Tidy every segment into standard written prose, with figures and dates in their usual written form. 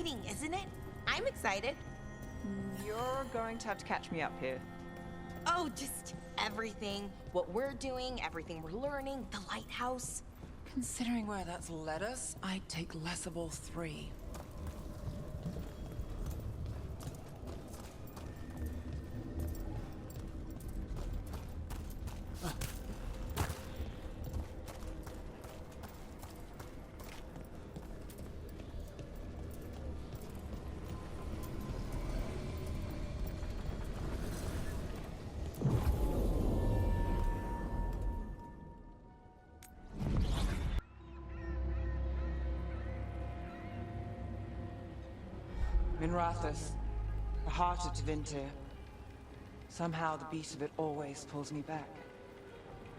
exciting, isn't it? I'm excited. You're going to have to catch me up here. Oh, just everything. What we're doing, everything we're learning, the lighthouse. Considering where that's led us, I'd take less of all three. Minrathous, the heart of Tevinter. Somehow the beat of it always pulls me back.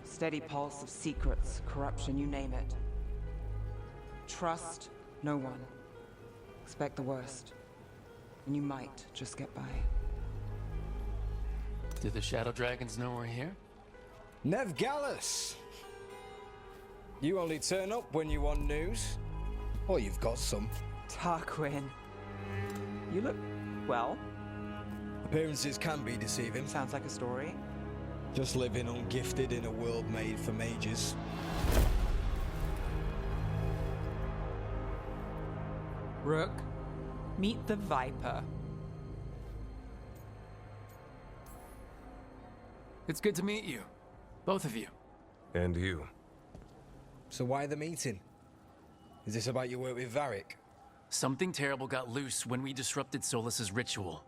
Steady pulse of secrets, corruption, you name it. Trust no one. Expect the worst. And you might just get by. Do the Shadow Dragons know we're here? Nev Gallus! You only turn up when you want news. Or you've got some. Tarquin. You look, well. Appearances can be deceiving. Sounds like a story. Just living ungifted in a world made for mages. Rook, meet the Viper. It's good to meet you. Both of you. And you. So why the meeting? Is this about your work with Varric? Something terrible got loose when we disrupted Solus's ritual.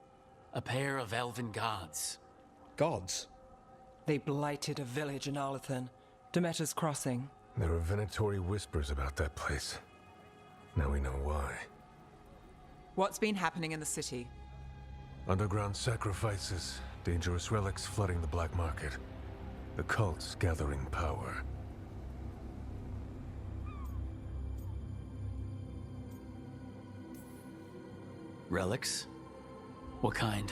A pair of elven gods. Gods? They blighted a village in Arlathan, Demeter's Crossing. There are venatory whispers about that place. Now we know why. What's been happening in the city? Underground sacrifices, dangerous relics flooding the black market. The cults gathering power. Relics? What kind?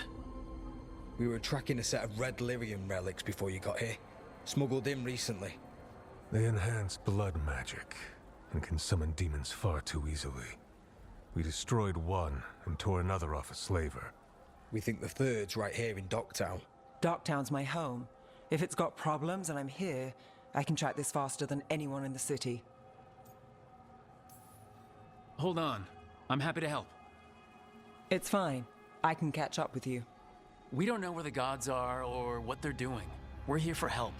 We were tracking a set of red lyrium relics before you got here. Smuggled in recently. They enhance blood magic and can summon demons far too easily. We destroyed one and tore another off a slaver. We think the third's right here in Docktown. Docktown's my home. If it's got problems and I'm here, I can track this faster than anyone in the city. Hold on. I'm happy to help. It's fine. I can catch up with you. We don't know where the gods are or what they're doing. We're here for help.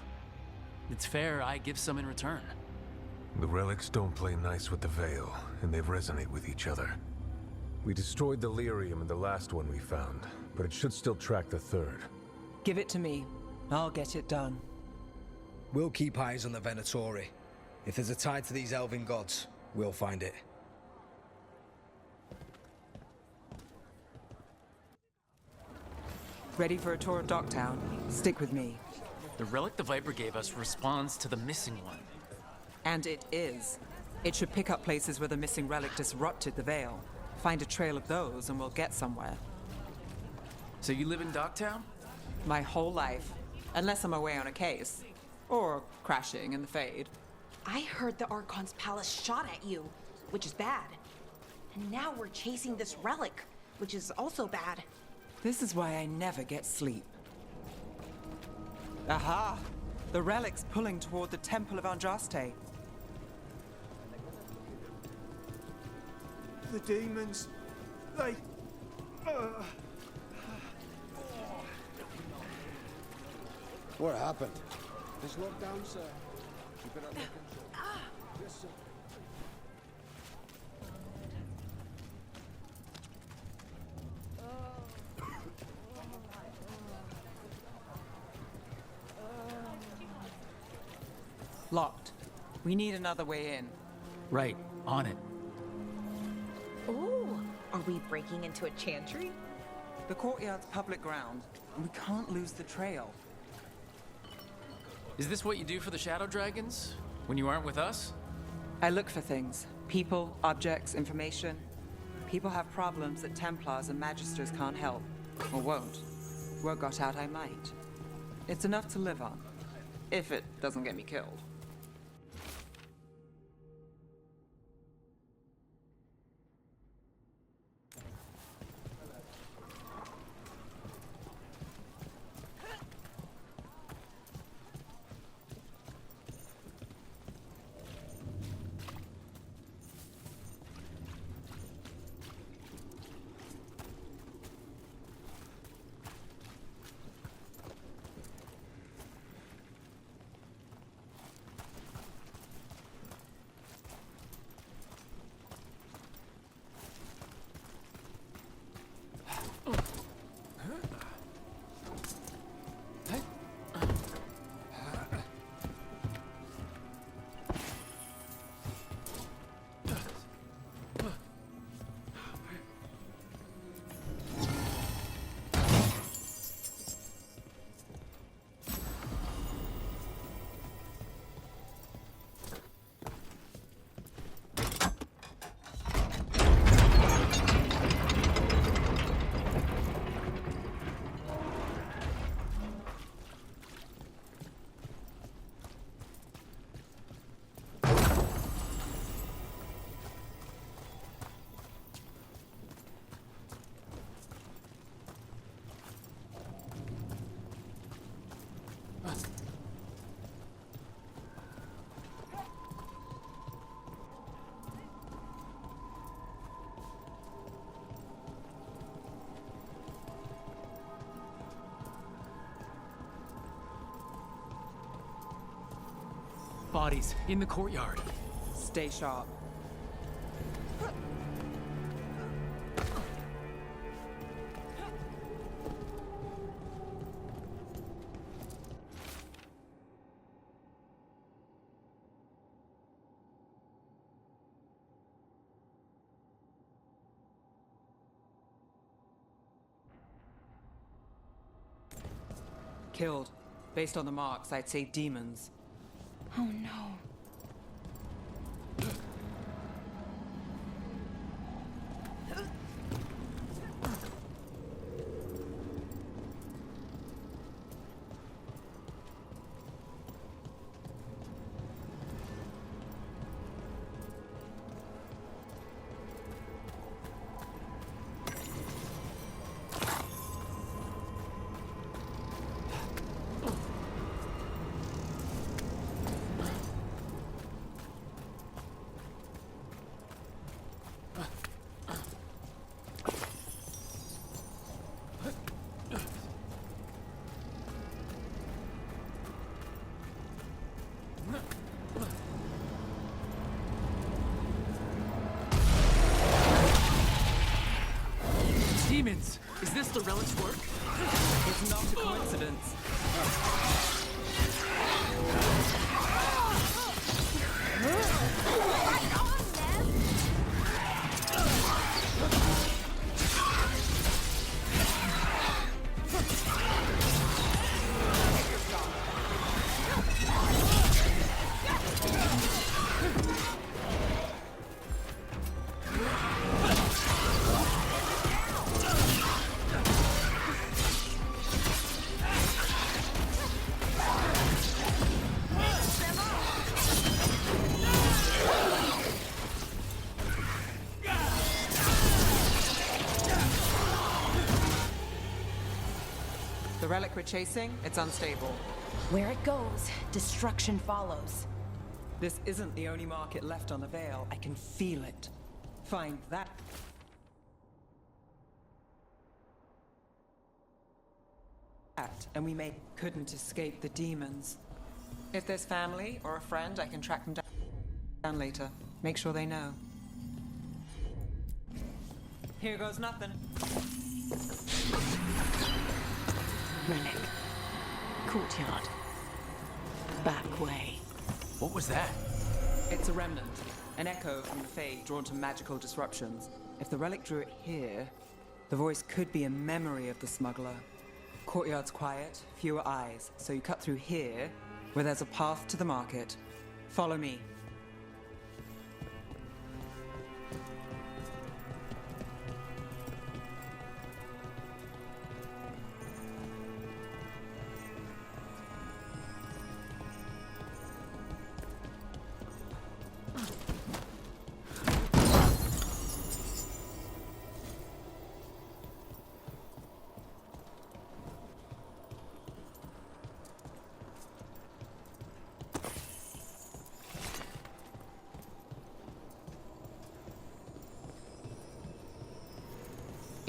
It's fair I give some in return. The relics don't play nice with the Veil, and they resonate with each other. We destroyed the lyrium in the last one we found, but it should still track the third. Give it to me. I'll get it done. We'll keep eyes on the Venatori. If there's a tie to these elven gods, we'll find it. Ready for a tour of Docktown? Stick with me. The relic the Viper gave us responds to the missing one. And it is. It should pick up places where the missing relic disrupted the Veil. Find a trail of those and we'll get somewhere. So you live in Docktown? My whole life. Unless I'm away on a case. Or crashing in the Fade. I heard the Archon's palace shot at you, which is bad. And now we're chasing this relic, which is also bad. This is why I never get sleep. Aha! The relic's pulling toward the Temple of Andraste. The demons, they... What happened? Just look down, sir. Keep it under control. Yes, sir. Locked. We need another way in. Right, on it. Ooh, are we breaking into a chantry? The courtyard's public ground, and we can't lose the trail. Is this what you do for the Shadow Dragons? When you aren't with us? I look for things. People, objects, information. People have problems that Templars and Magisters can't help. Or won't. Word got out I might. It's enough to live on. If it doesn't get me killed. bodies in the courtyard. Stay sharp. Killed. Based on the marks, I'd say demons. Oh no. Demons! Is this the relic's work? It's not a coincidence. The relic we're chasing, it's unstable. Where it goes, destruction follows. This isn't the only market left on the Veil. I can feel it. Find that. And we couldn't escape the demons. If there's family or a friend, I can track them down later. Make sure they know. Here goes nothing. Relic. Courtyard. Back way. What was that? It's a remnant. An echo from the Fade drawn to magical disruptions. If the relic drew it here, the voice could be a memory of the smuggler. Courtyard's quiet, fewer eyes, so you cut through here, where there's a path to the market. Follow me.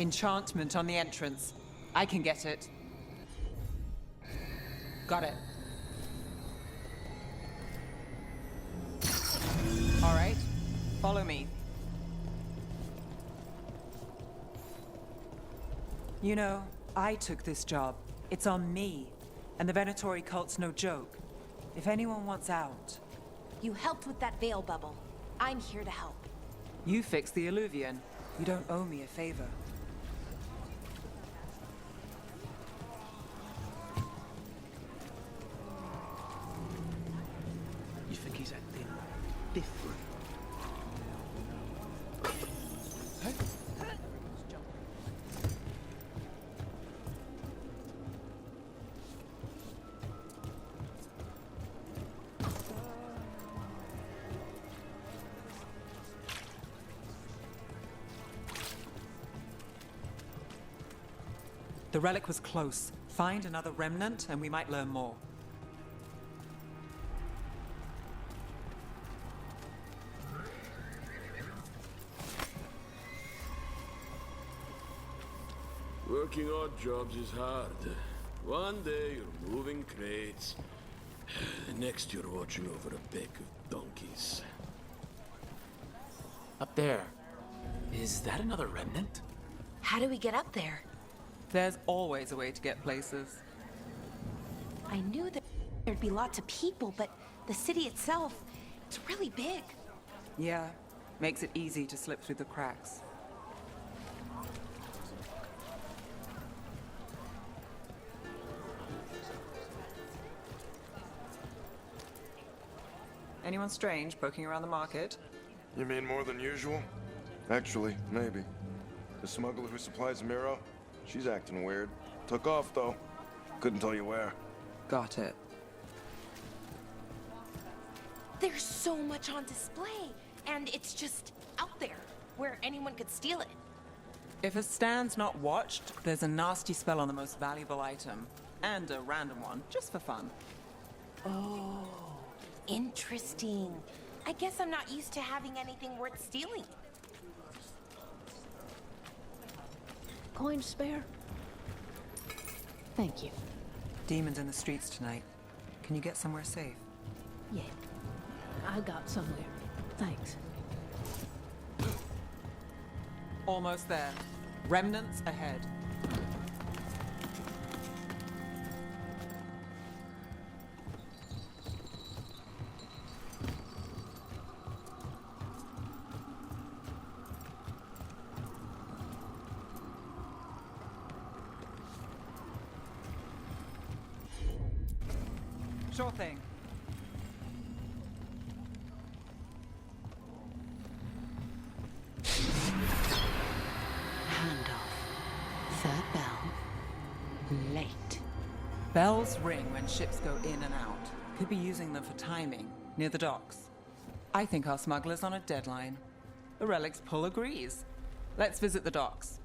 Enchantment on the entrance. I can get it. Got it. All right, follow me. You know, I took this job. It's on me. And the Venatori cult's no joke. If anyone wants out... You helped with that veil bubble. I'm here to help. You fixed the Illuvian. You don't owe me a favor. You think he's acting different? The relic was close. Find another remnant and we might learn more. Working odd jobs is hard. One day you're moving crates, Next, you're watching over a pack of donkeys. Up there. Is that another remnant? How do we get up there? There's always a way to get places. I knew that there'd be lots of people, but the city itself, it's really big. Yeah, makes it easy to slip through the cracks. Anyone strange poking around the market? You mean more than usual? Actually, maybe. The smuggler who supplies Miro, she's acting weird. Took off, though. Couldn't tell you where. Got it. There's so much on display, and it's just out there, where anyone could steal it. If a stand's not watched, there's a nasty spell on the most valuable item. And a random one, just for fun. Oh, interesting. I guess I'm not used to having anything worth stealing. Coin spare? Thank you. Demons in the streets tonight. Can you get somewhere safe? Yeah, I got somewhere. Thanks. Almost there. Remnants ahead. Sure thing. Handoff. Third bell. Late. Bells ring when ships go in and out. Could be using them for timing, near the docks. I think our smuggler's on a deadline. The Relic's pull agrees. Let's visit the docks.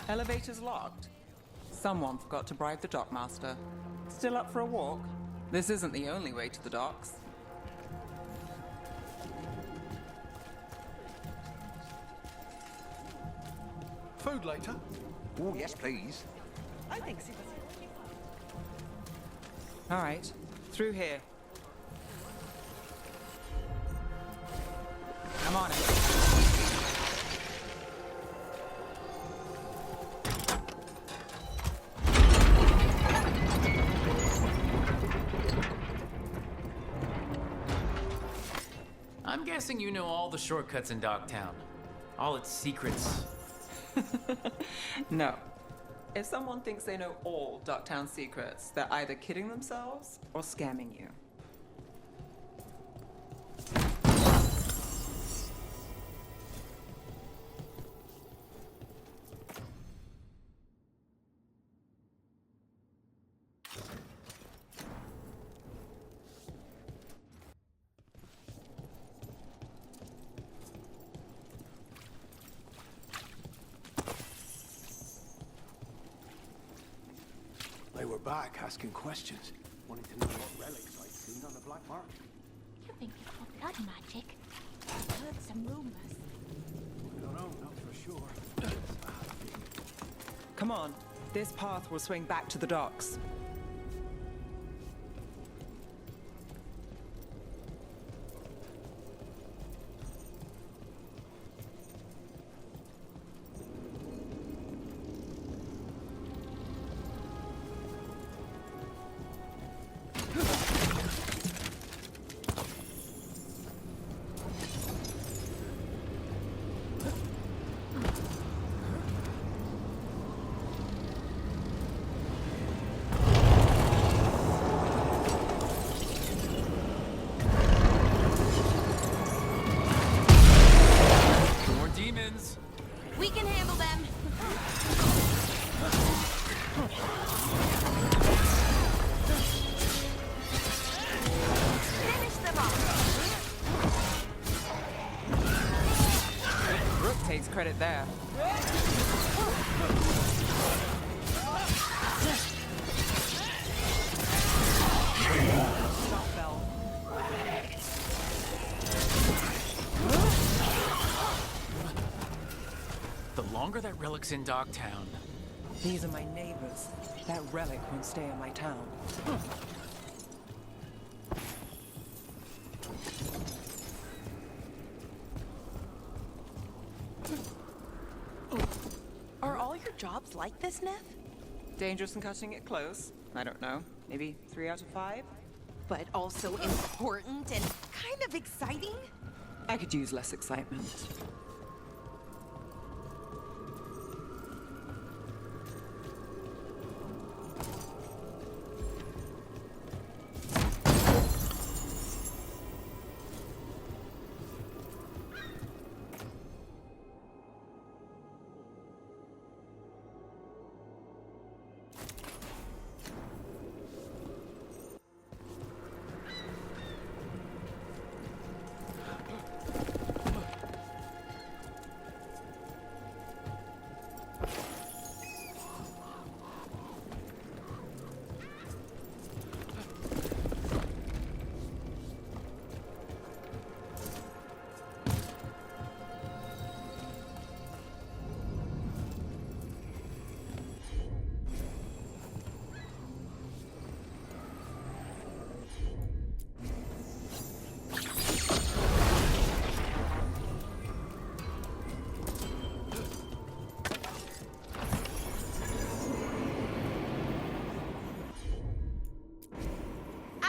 Elevator's locked. Someone forgot to bribe the dockmaster. Still up for a walk? This isn't the only way to the docks. Food later? Oh, yes, please. All right, through here. I'm on it. I'm guessing you know all the shortcuts in Dogtown. All its secrets. No. If someone thinks they know all Ducktown secrets, they're either kidding themselves or scamming you. They were back asking questions, wanting to know what relics I'd seen on the black market. You think it's for blood magic? I've heard some rumors. I don't know, not for sure. Come on, this path will swing back to the docks. credit there. Stop, Bell. The longer that relic's in Dogtown, These are my neighbors. That relic won't stay in my town. Are all your jobs like this, Neff? Dangerous and cutting it close? I don't know. Maybe 3 out of 5? But also important and kind of exciting? I could use less excitement.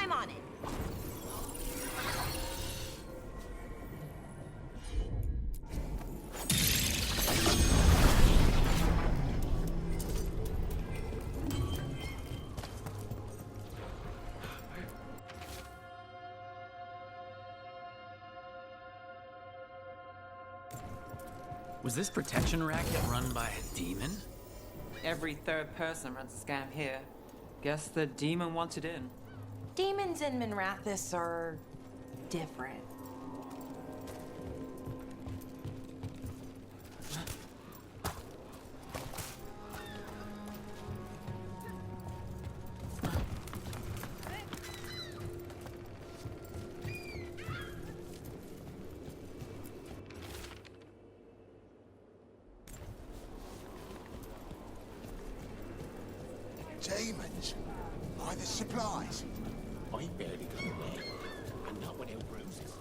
I'm on it. was this protection racket run by a demon? Every third person runs a scam here. Guess the demon wanted in. Demons in Minrathous are different. Demons? By the supplies? I barely got away. And not without bruises.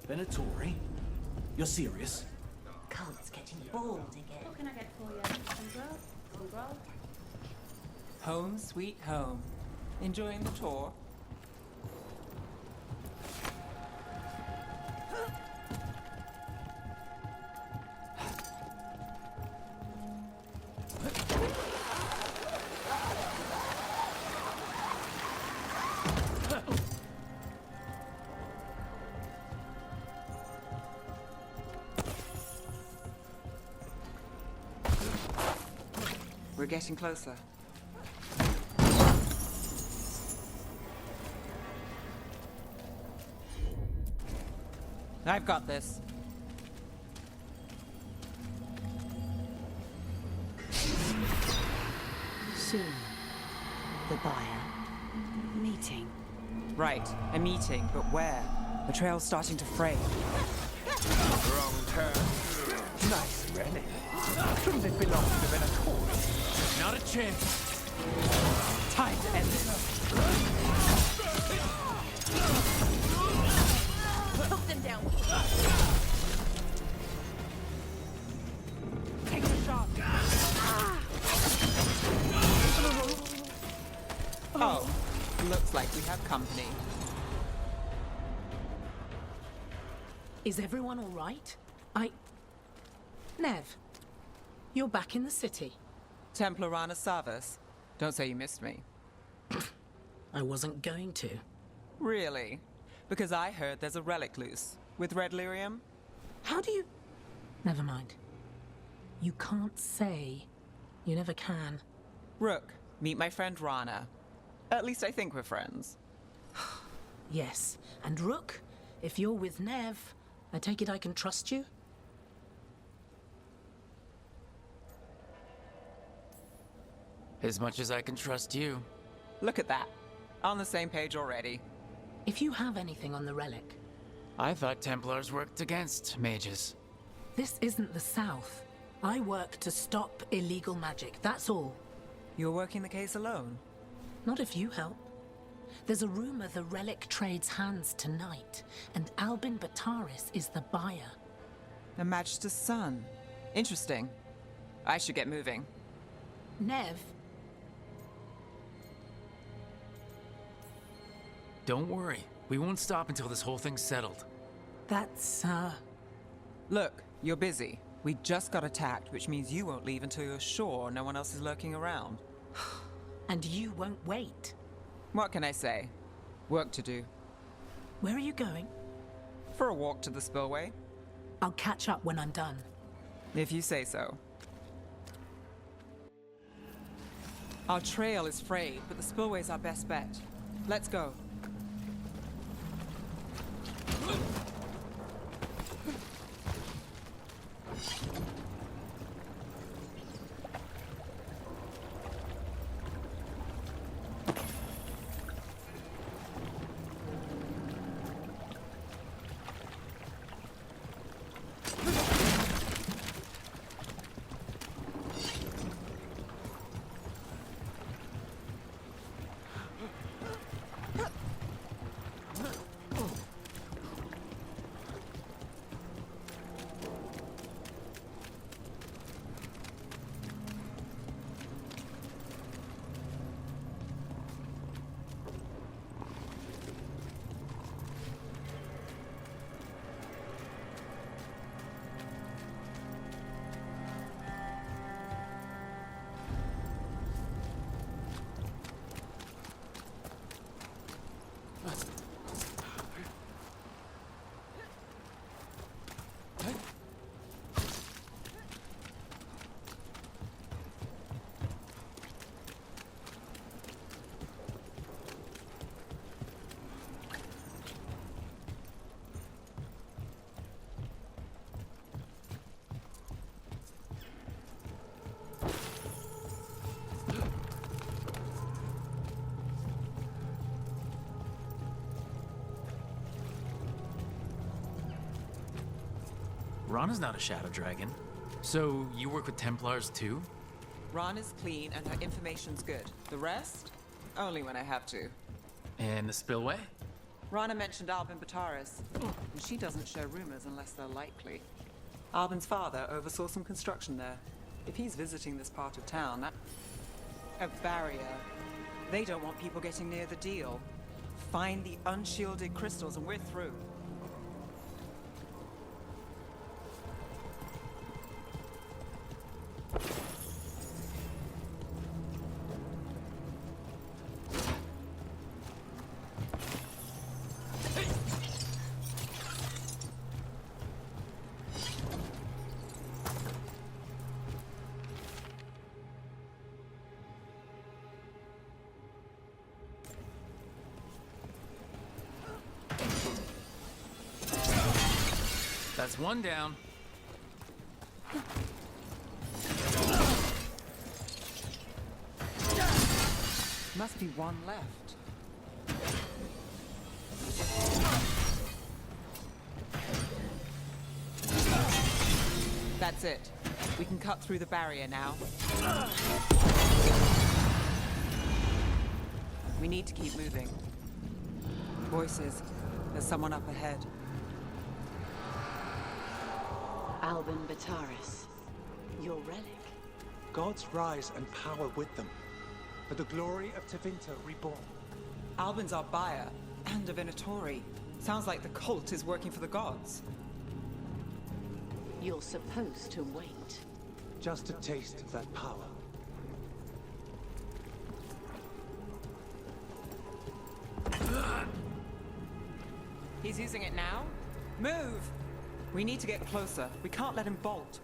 Venatori? You're serious? Cult's getting bold again. What can I get for you? Some grub? Some grub? Home sweet home. Enjoying the tour? We're getting closer. I've got this. soon. The buyer. Meeting. Right, a meeting, but where? The trail's starting to fray. Wrong turn. Nice relic. Shouldn't it belong to the Veilguard? Not a chance. Time to end this. Poke them down. Take the shot. Oh, looks like we have company. Is everyone all right? Nev, you're back in the city. Templar Rana Savas. Don't say you missed me. I wasn't going to. Really? Because I heard there's a relic loose. With red lyrium? How do you... Never mind. You can't say. You never can. Rook, meet my friend Rana. At least I think we're friends. Yes. And Rook, if you're with Nev, I take it I can trust you? As much as I can trust you. Look at that. On the same page already. If you have anything on the relic... I thought Templars worked against mages. This isn't the South. I work to stop illegal magic, that's all. You're working the case alone? Not if you help. There's a rumor the relic trades hands tonight, and Albin Bataris is the buyer. The Magister's son. Interesting. I should get moving. Nev? Don't worry. We won't stop until this whole thing's settled. That's, Look, you're busy. We just got attacked, which means you won't leave until you're sure no one else is lurking around. And you won't wait. What can I say? Work to do. Where are you going? For a walk to the spillway. I'll catch up when I'm done. If you say so. Our trail is frayed, but the spillway's our best bet. Let's go. Rana's not a shadow dragon. So, you work with Templars too? Rana's clean and her information's good. The rest? Only when I have to. And the spillway? Rana mentioned Albin Bataris, and she doesn't share rumors unless they're likely. Albin's father oversaw some construction there. If he's visiting this part of town, that... a barrier. They don't want people getting near the deal. Find the unshielded crystals and we're through. That's one down. Must be one left. That's it. We can cut through the barrier now. We need to keep moving. Voices. There's someone up ahead. Albin Bataris, your relic. Gods rise and power with them. For the glory of Tevinter reborn. Albin's our buyer, and a Venatori. Sounds like the cult is working for the gods. You're supposed to wait. Just a taste of that power. He's using it now? Move! We need to get closer. We can't let him bolt.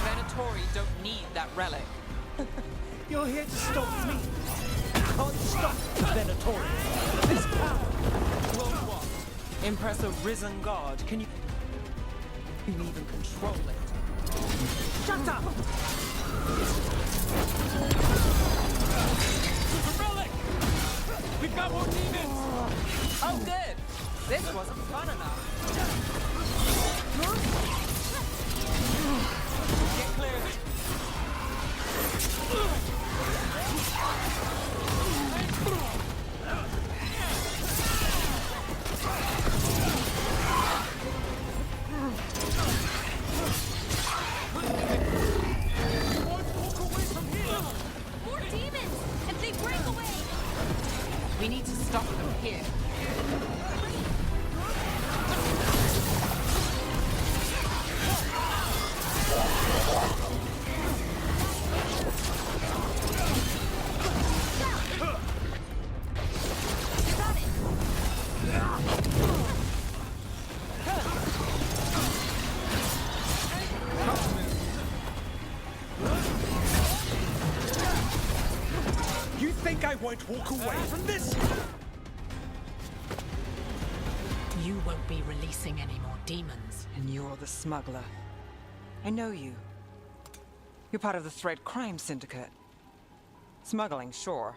Venatori don't need that relic. You're here to stop me. You can't stop the Venatori. This power. Will what? Impress a risen god? Can you even control it? Shut up! The relic! We've got more demons! Oh, good! This wasn't fun enough. Get clear. More demons! If they break away! We need to stop them here. Got it! You think I won't walk away from this? You won't be releasing any more demons. And you're the smuggler. I know you. You're part of the Thread Crime Syndicate. Smuggling, sure.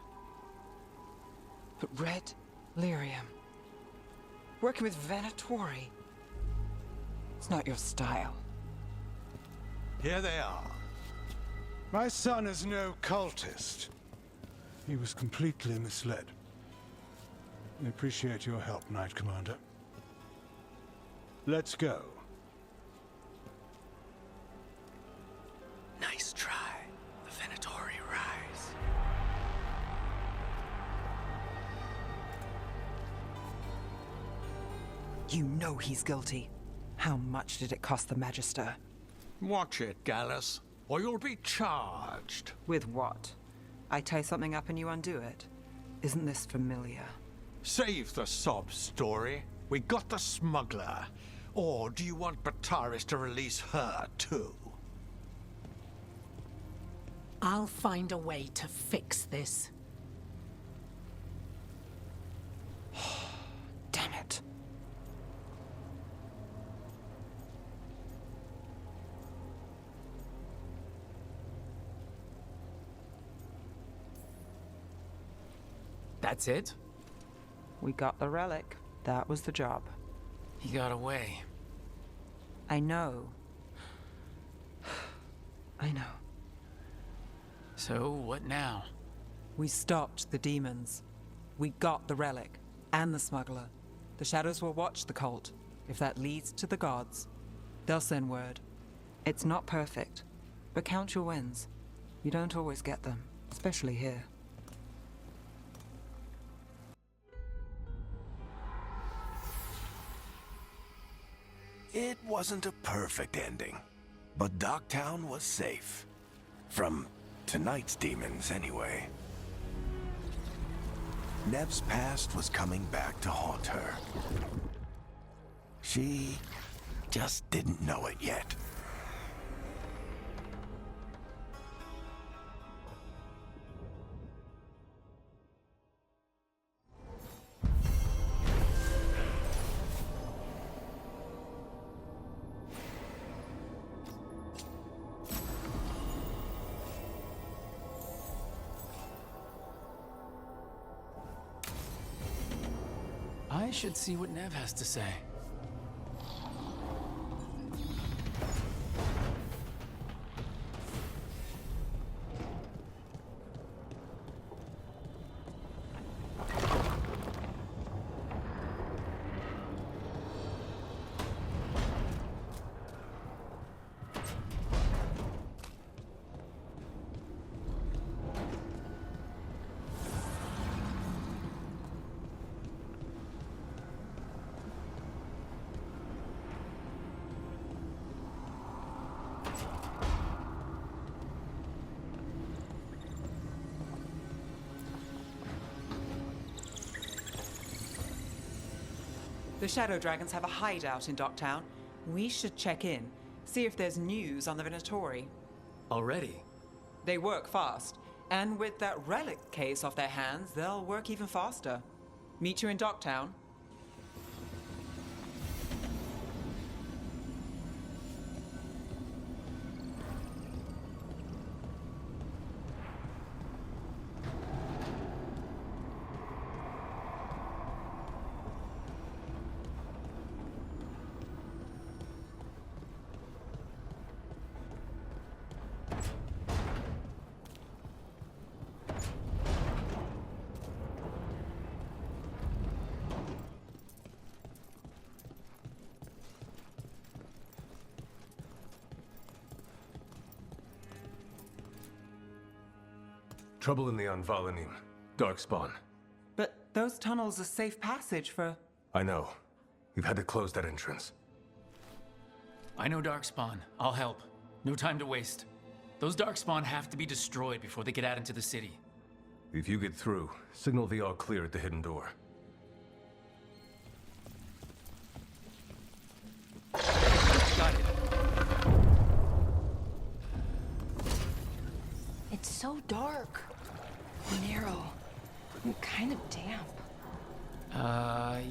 But Red Lyrium. Working with Venatori. It's not your style. Here they are. My son is no cultist. He was completely misled. I appreciate your help, Knight Commander. Let's go. Nice try. The Venatori rise. You know he's guilty. How much did it cost the Magister? Watch it, Gallus, or you'll be charged. With what? I tie something up and you undo it. Isn't this familiar? Save the sob story. We got the smuggler. Or do you want Bataris to release her, too? I'll find a way to fix this. Damn it. That's it? We got the relic. That was the job. He got away. I know. I know. So, what now? We stopped the demons. We got the relic. And the smuggler. The shadows will watch the cult. If that leads to the gods, they'll send word. It's not perfect, but count your wins. You don't always get them, especially here. It wasn't a perfect ending, but Docktown was safe. From tonight's demons, anyway. Nev's past was coming back to haunt her. She just didn't know it yet. should see what Nev has to say. The Shadow Dragons have a hideout in Docktown. We should check in, see if there's news on the Venatori. Already? They work fast, and with that relic case off their hands, they'll work even faster. Meet you in Docktown. Trouble in the Anvalanim. Darkspawn. But those tunnels are safe passage for... I know. We've had to close that entrance. I know Darkspawn. I'll help. No time to waste. Those Darkspawn have to be destroyed before they get out into the city. If you get through, signal the all clear at the hidden door. Got it. It's so dark. Narrow. And kind of damp.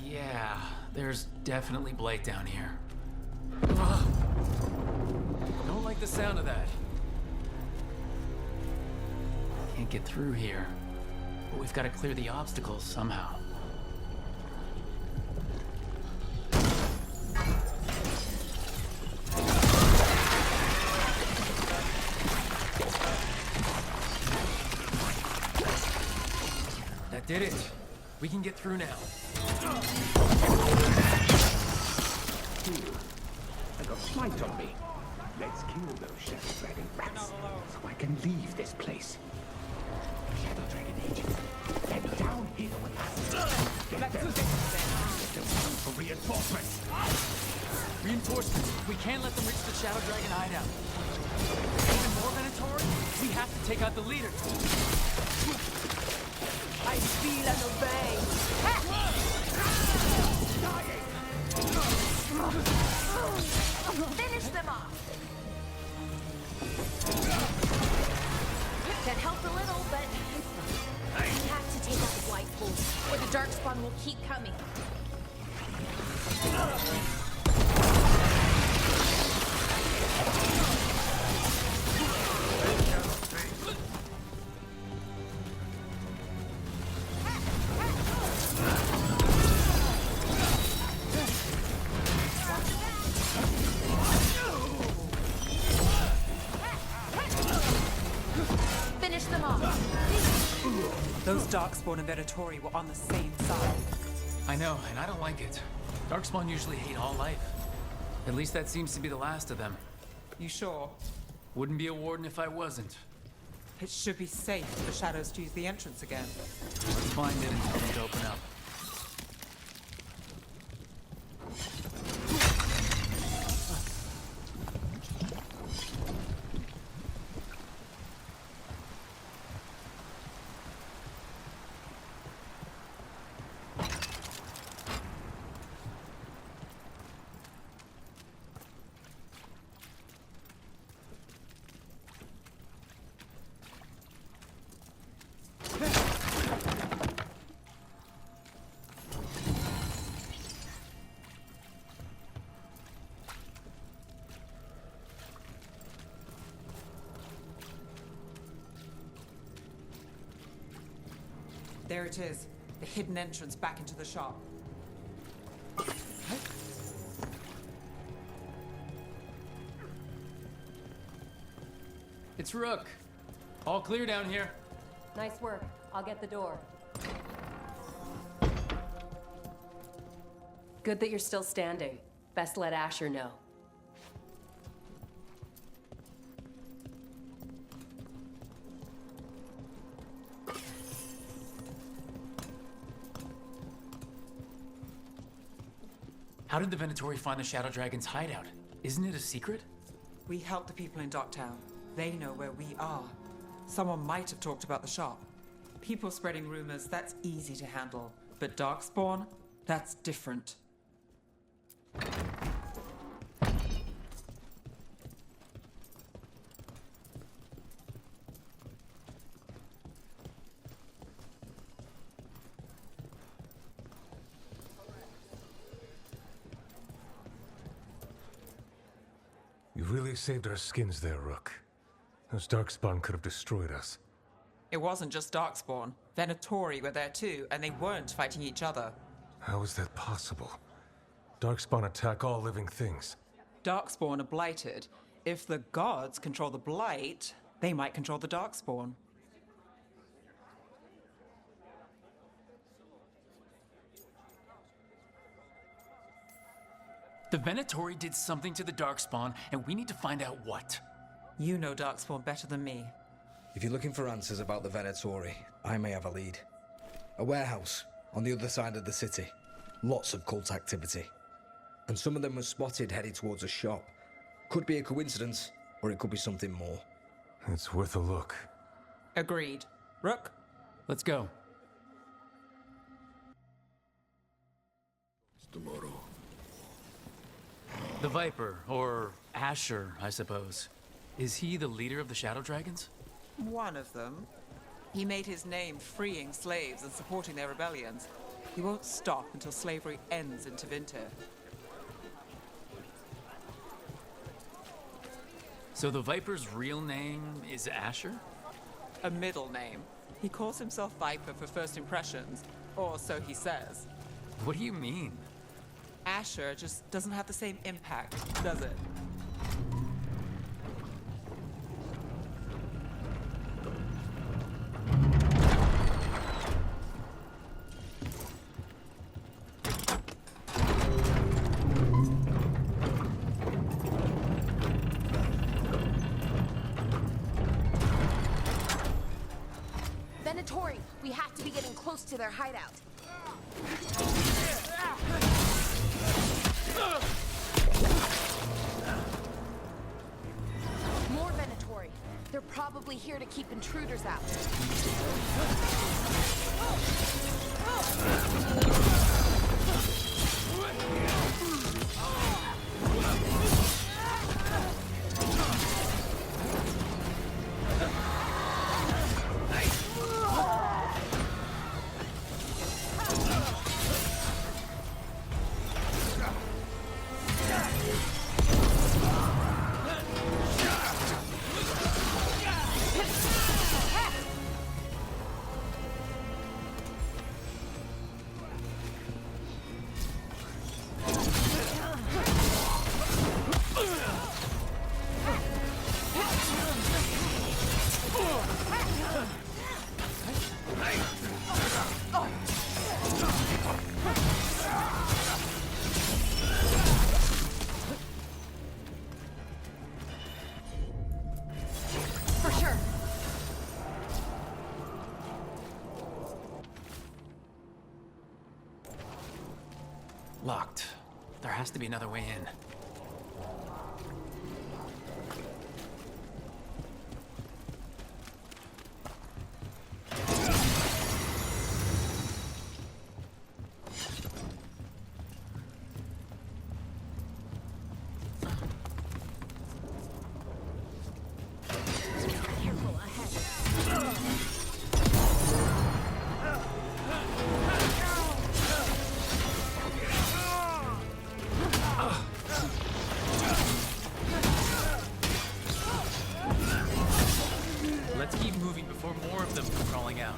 Yeah. There's definitely blight down here. Don't like the sound of that. Can't get through here. But we've got to clear the obstacles somehow. That did it. We can get through now. I got flight on me. Let's kill those Shadow Dragon rats so I can leave this place. Shadow Dragon agents, head down here with us. Get them. Get them for reinforcements. Reinforcements. We can't let them reach the Shadow Dragon hideout. Even more Venatori? We have to take out the leader. I feel and obey. Finish them off. That helped a little, but we have to take out the Blight Wolf, or the Darkspawn will keep coming. Finish them off. Those Darkspawn and Venatori were on the same side. I know, and I don't like it. Darkspawn usually hate all life. At least that seems to be the last of them. You sure? Wouldn't be a warden if I wasn't. It should be safe for the Shadows to use the entrance again. Let's find it and tell them to open up. There it is, the hidden entrance back into the shop. It's Rook. All clear down here. Nice work. I'll get the door. Good that you're still standing. Best let Asher know. How did the Venatori find the Shadow Dragon's hideout? Isn't it a secret? We help the people in Docktown. They know where we are. Someone might have talked about the shop. People spreading rumors, that's easy to handle. But Darkspawn, that's different. You really saved our skins there, Rook. Those Darkspawn could have destroyed us. It wasn't just Darkspawn. Venatori were there too, and they weren't fighting each other. How is that possible? Darkspawn attack all living things. Darkspawn are blighted. If the gods control the blight, they might control the Darkspawn. The Venatori did something to the Darkspawn, and we need to find out what. You know Darkspawn better than me. If you're looking for answers about the Venatori, I may have a lead. A warehouse on the other side of the city. Lots of cult activity. And some of them were spotted headed towards a shop. Could be a coincidence, or it could be something more. It's worth a look. Agreed. Rook? Let's go. Tomorrow. The Viper, or Asher, I suppose. Is he the leader of the Shadow Dragons? One of them. He made his name freeing slaves and supporting their rebellions. He won't stop until slavery ends in Tevinter. So the Viper's real name is Asher? A middle name. He calls himself Viper for first impressions, or so he says. What do you mean? Asher just doesn't have the same impact, does it? Venatori, we have to be getting close to their hideout. More Venatori. They're probably here to keep intruders out. Locked. There has to be another way in. Let's keep moving before more of them come crawling out.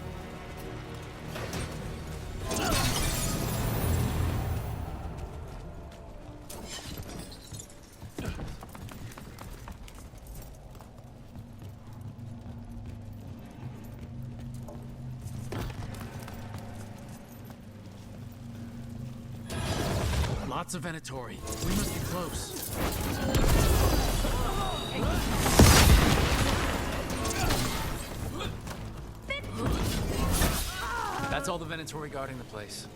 Lots of Venatori. We must be close. That's all the Venatori guarding the place.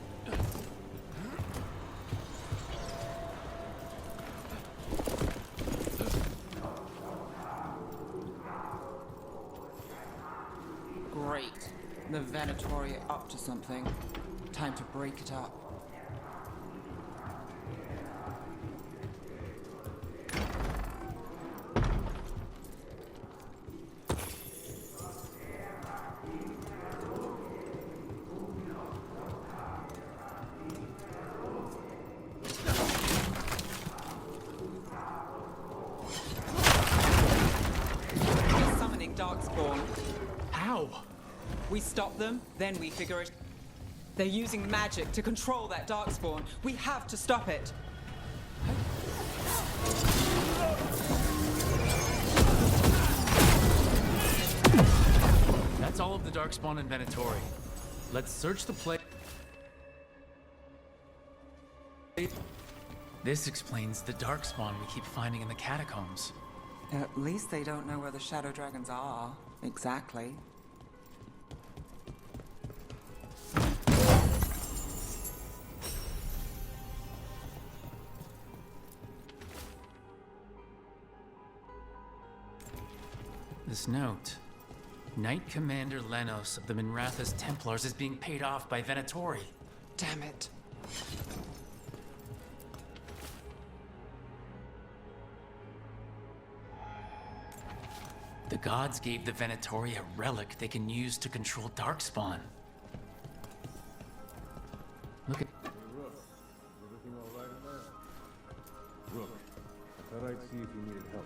Great. The Venatori are up to something. Time to break it up. Summoning Darkspawn. How? We stop them, then we figure it. They're using magic to control that Darkspawn. We have to stop it. That's all of the Darkspawn and Venatori. Let's search the place. This explains the Darkspawn we keep finding in the catacombs. At least they don't know where the Shadow Dragons are. Exactly. This note. Knight Commander Lenos of the Minrathous Templars is being paid off by Venatori. Damn it. The gods gave the Venatori a relic they can use to control Darkspawn. Look at... Rook, everything all right in there? Rook, I thought I'd see if you needed help.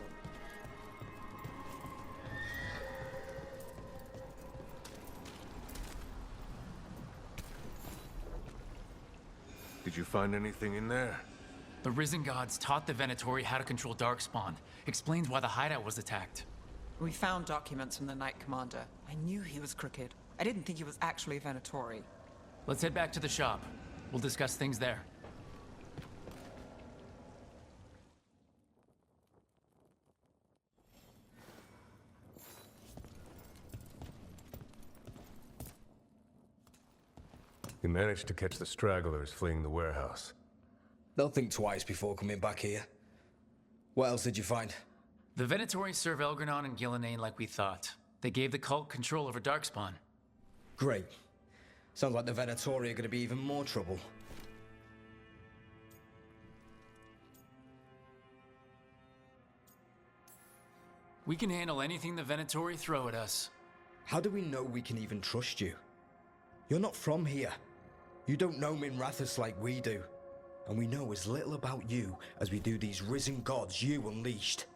Did you find anything in there? The Risen Gods taught the Venatori how to control Darkspawn. Explains why the hideout was attacked. We found documents from the Knight Commander. I knew he was crooked. I didn't think he was actually Venatori. Let's head back to the shop. We'll discuss things there. You managed to catch the stragglers fleeing the warehouse. They'll think twice before coming back here. What else did you find? The Venatori serve Elgranon and Gillenane like we thought. They gave the cult control over Darkspawn. Great. Sounds like the Venatori are going to be even more trouble. We can handle anything the Venatori throw at us. How do we know we can even trust you? You're not from here. You don't know Minrathous like we do. And we know as little about you as we do these risen gods you unleashed.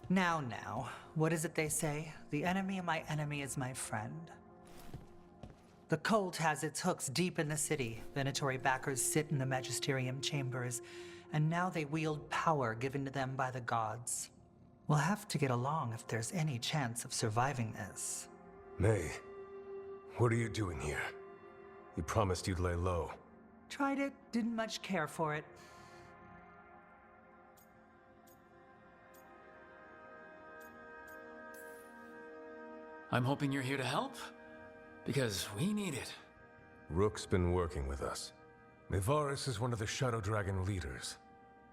Now, what is it they say? The enemy of my enemy is my friend. The cult has its hooks deep in the city. Venatori backers sit in the magisterium chambers, and now they wield power given to them by the gods. We'll have to get along if there's any chance of surviving this. May, what are you doing here? You promised you'd lay low. Tried it, didn't much care for it. I'm hoping you're here to help, because we need it. Rook's been working with us. Mayvarus is one of the Shadow Dragon leaders.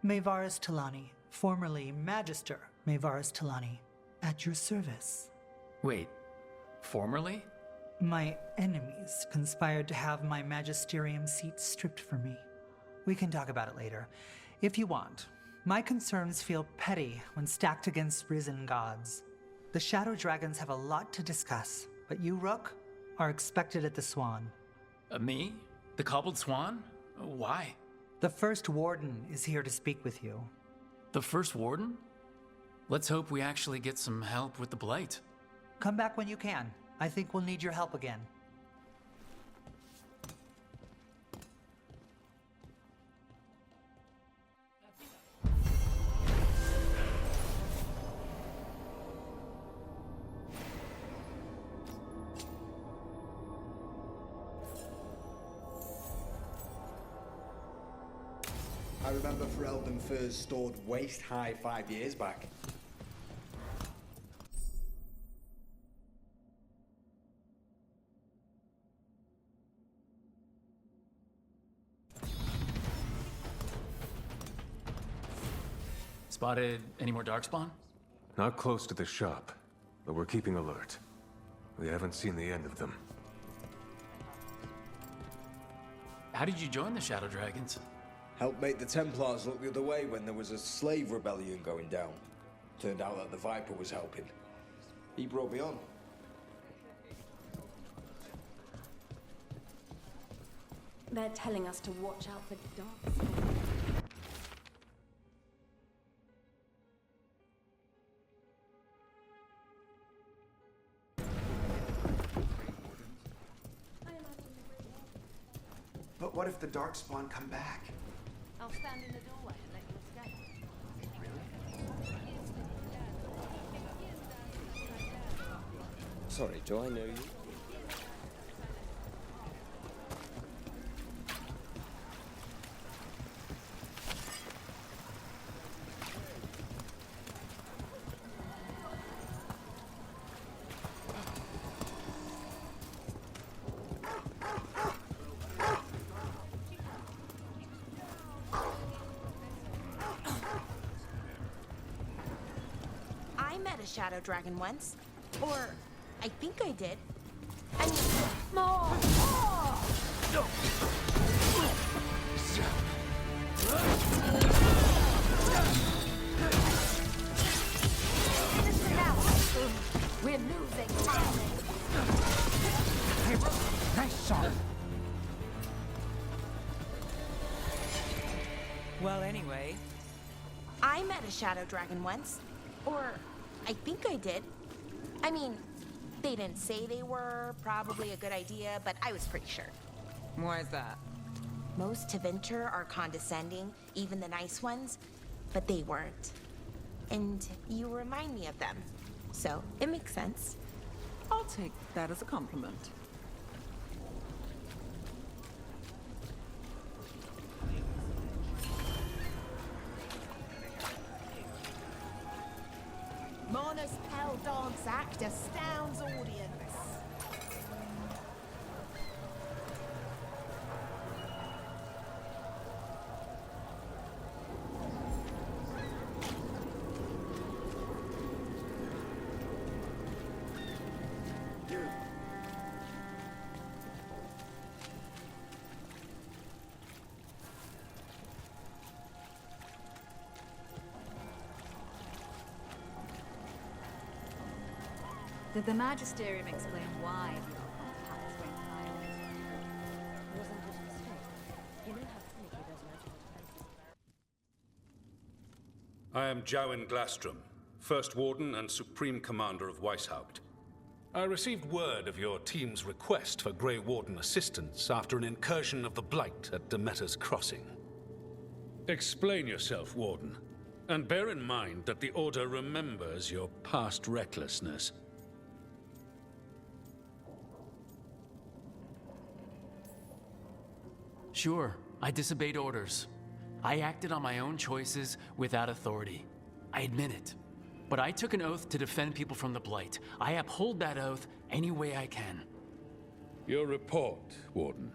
Mayvarus Talani, formerly Magister Mayvarus Talani, at your service. Wait, formerly? My enemies conspired to have my magisterium seat stripped from me. We can talk about it later, if you want. My concerns feel petty when stacked against risen gods. The Shadow Dragons have a lot to discuss, but you, Rook, are expected at the Swan. Me? The Cobbled Swan? Why? The First Warden is here to speak with you. The First Warden? Let's hope we actually get some help with the Blight. Come back when you can. I think we'll need your help again. remember Ferelden furs stored waist-high 5 years back. Spotted any more Darkspawn? Not close to the shop, but we're keeping alert. We haven't seen the end of them. How did you join the Shadow Dragons? Helped make the Templars look the other way when there was a slave rebellion going down. Turned out that the Viper was helping. He brought me on. They're telling us to watch out for Darkspawn. But what if the Darkspawn come back? I'll stand in the doorway and let you escape. Sorry, do I know you? I met a shadow dragon once. Or, I think I did. I mean, more! We're losing time. Nice shot. Well, anyway. I met a shadow dragon once. Or, I think I did. I mean, they didn't say they were probably a good idea, but I was pretty sure. Why is that? Most Tevinter are condescending, even the nice ones, but they weren't. And you remind me of them. So, it makes sense. I'll take that as a compliment. Mona's Pell Dance Act astounds audience. Did the Magisterium explain why the Archon's palace went silent? Wasn't just a mistake. You know how finicky those magical defenses are. I am Jowin Glastrom, First Warden and Supreme Commander of Weishaupt. I received word of your team's request for Grey Warden assistance after an incursion of the Blight at Demeter's Crossing. Explain yourself, Warden, and bear in mind that the Order remembers your past recklessness. Sure, I disobeyed orders. I acted on my own choices without authority. I admit it. But I took an oath to defend people from the Blight. I uphold that oath any way I can. Your report, Warden.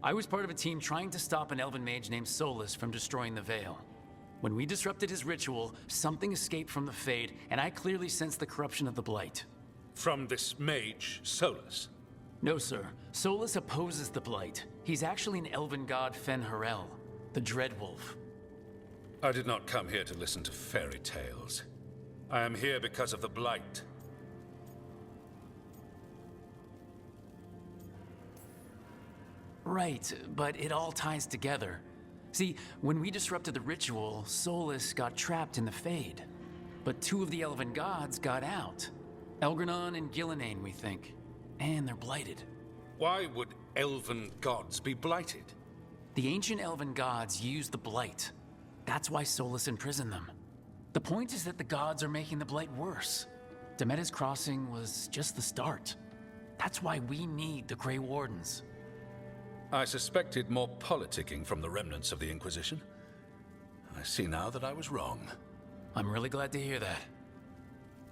I was part of a team trying to stop an elven mage named Solus from destroying the Veil. When we disrupted his ritual, something escaped from the Fade, and I clearly sensed the corruption of the Blight. From this mage, Solus? No, sir. Solus opposes the Blight. He's actually an elven god Fen-Harel, the Dreadwolf. I did not come here to listen to fairy tales. I am here because of the Blight. Right, but it all ties together. See, when we disrupted the ritual, Solus got trapped in the Fade. But two of the elven gods got out. Elgranon and Gillenane, we think. And they're blighted. Why would elven gods be blighted? The ancient elven gods used the Blight. That's why Solus imprisoned them. The point is that the gods are making the Blight worse. Demeter's Crossing was just the start. That's why we need the Grey Wardens. I suspected more politicking from the remnants of the Inquisition. I see now that I was wrong. I'm really glad to hear that.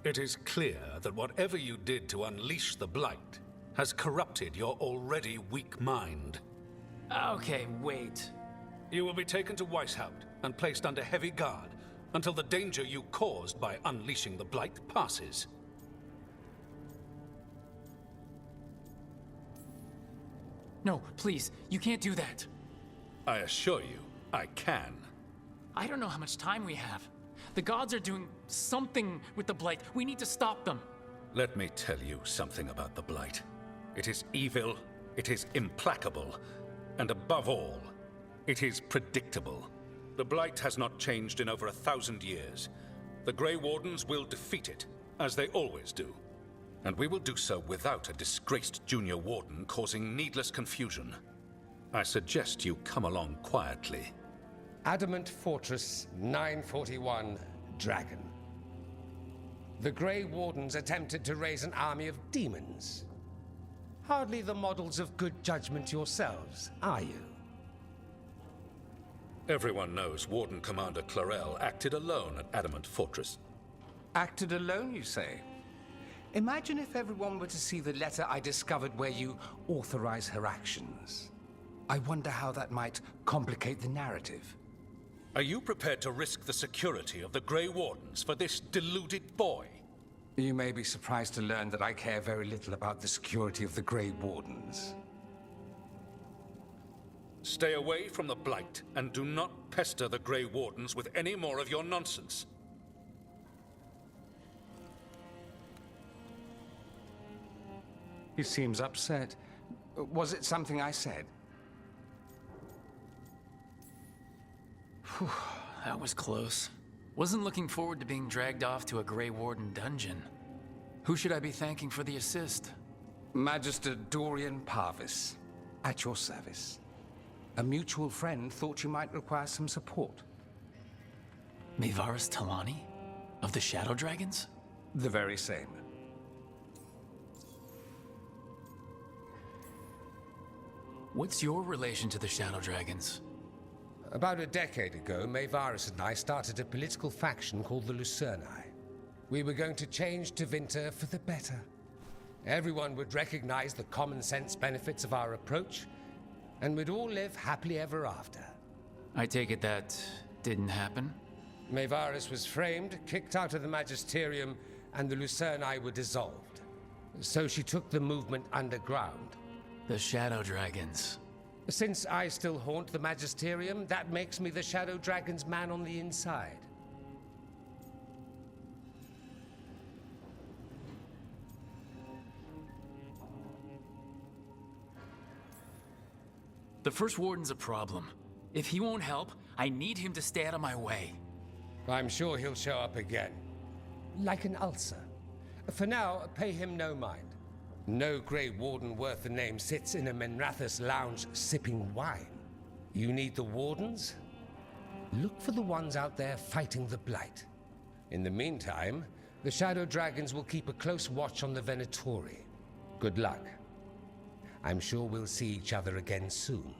It is clear that whatever you did to unleash the Blight has corrupted your already weak mind. Okay, wait. You will be taken to Weishaupt and placed under heavy guard until the danger you caused by unleashing the Blight passes. No, please, you can't do that. I assure you, I can. I don't know how much time we have. The gods are doing something with the Blight. We need to stop them. Let me tell you something about the Blight. It is evil, it is implacable, and above all, it is predictable. The Blight has not changed in over 1,000 years. The Grey Wardens will defeat it, as they always do. And we will do so without a disgraced junior warden causing needless confusion. I suggest you come along quietly. Adamant Fortress 941, Dragon. The Grey Wardens attempted to raise an army of demons. Hardly the models of good judgment yourselves, are you? Everyone knows Warden Commander Clarel acted alone at Adamant Fortress. Acted alone, you say? Imagine if everyone were to see the letter I discovered where you authorize her actions. I wonder how that might complicate the narrative. Are you prepared to risk the security of the Grey Wardens for this deluded boy? You may be surprised to learn that I care very little about the security of the Grey Wardens. Stay away from the Blight, and do not pester the Grey Wardens with any more of your nonsense. He seems upset. Was it something I said? Whew, that was close. Wasn't looking forward to being dragged off to a Grey Warden dungeon. Who should I be thanking for the assist? Magister Dorian Parvis, at your service. A mutual friend thought you might require some support. Mayvaris Talani? Of the Shadow Dragons? The very same. What's your relation to the Shadow Dragons? About a decade ago, Mayvaris and I started a political faction called the Lucerni. We were going to change Tevinter for the better. Everyone would recognize the common sense benefits of our approach, and we'd all live happily ever after. I take it that didn't happen? Mayvaris was framed, kicked out of the Magisterium, and the Lucerni were dissolved. So she took the movement underground. The Shadow Dragons. Since I still haunt the Magisterium, that makes me the Shadow Dragon's man on the inside. The First Warden's a problem. If he won't help, I need him to stay out of my way. I'm sure he'll show up again. Like an ulcer. For now, pay him no mind. No Grey Warden worth the name sits in a Minrathous lounge sipping wine. You need the Wardens? Look for the ones out there fighting the Blight. In the meantime, the Shadow Dragons will keep a close watch on the Venatori. Good luck. I'm sure we'll see each other again soon.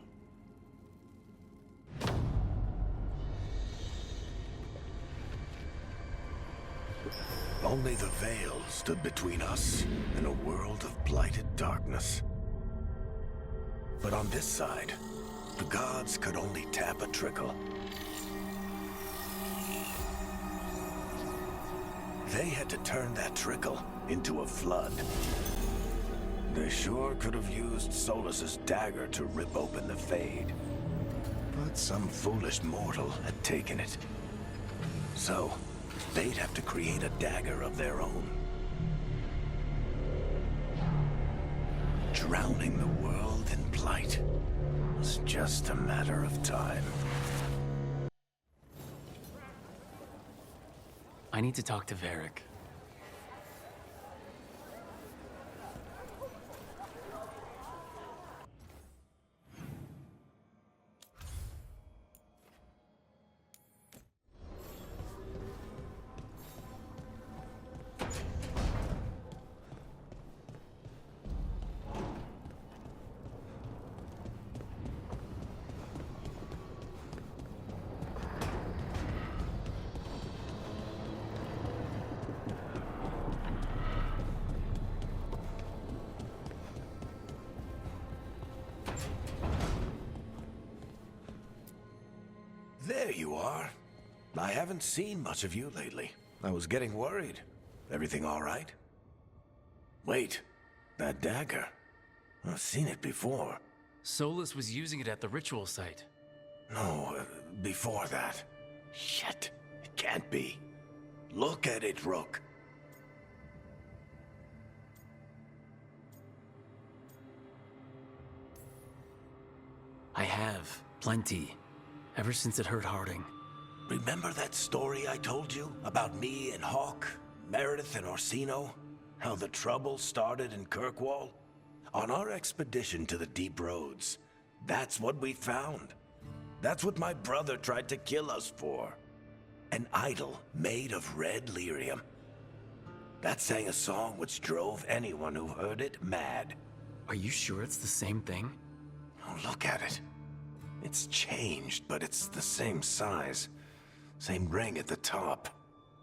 Only the Veil stood between us and a world of blighted darkness. But on this side, the gods could only tap a trickle. They had to turn that trickle into a flood. They sure could have used Solus's dagger to rip open the Fade. But some foolish mortal had taken it. So, they'd have to create a dagger of their own. Drowning the world in blight was just a matter of time. I need to talk to Varric. you are. I haven't seen much of you lately. I was getting worried. Everything all right? Wait, that dagger. I've seen it before. Solus was using it at the ritual site. No, before that. Shit, it can't be. Look at it, Rook. I have. Plenty. Ever since it hurt Harding. Remember that story I told you about me and Hawk, Meredith and Orsino? How the trouble started in Kirkwall? On our expedition to the Deep Roads, that's what we found. That's what my brother tried to kill us for. An idol made of red lyrium. That sang a song which drove anyone who heard it mad. Are you sure it's the same thing? Oh, look at it. It's changed, but it's the same size. Same ring at the top.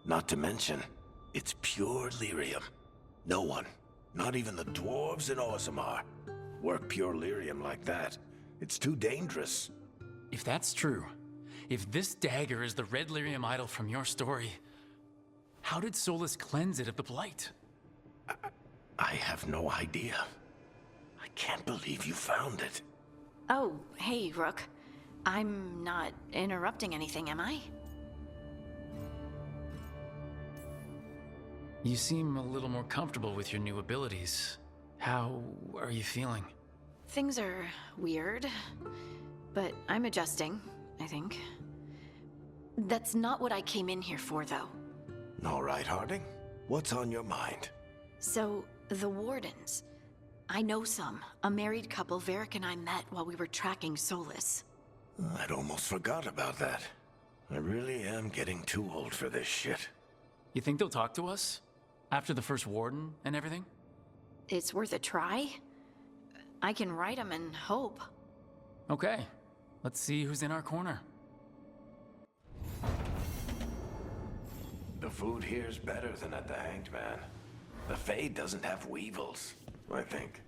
Not to mention, it's pure lyrium. No one, not even the dwarves in Orzammar, work pure lyrium like that. It's too dangerous. If that's true, if this dagger is the red lyrium idol from your story, how did Solus cleanse it of the blight? I have no idea. I can't believe you found it. Oh, hey, Rook. I'm not interrupting anything, am I? You seem a little more comfortable with your new abilities. How are you feeling? Things are weird, but I'm adjusting, I think. That's not what I came in here for, though. All right, Harding. What's on your mind? So, the Wardens. I know some. A married couple Varric and I met while we were tracking Solus. I'd almost forgot about that. I really am getting too old for this shit. You think they'll talk to us? After the first warden and everything? It's worth a try. I can write them and hope. Okay. Let's see who's in our corner. The food here's better than at the Hanged Man. The Fade doesn't have weevils, I think.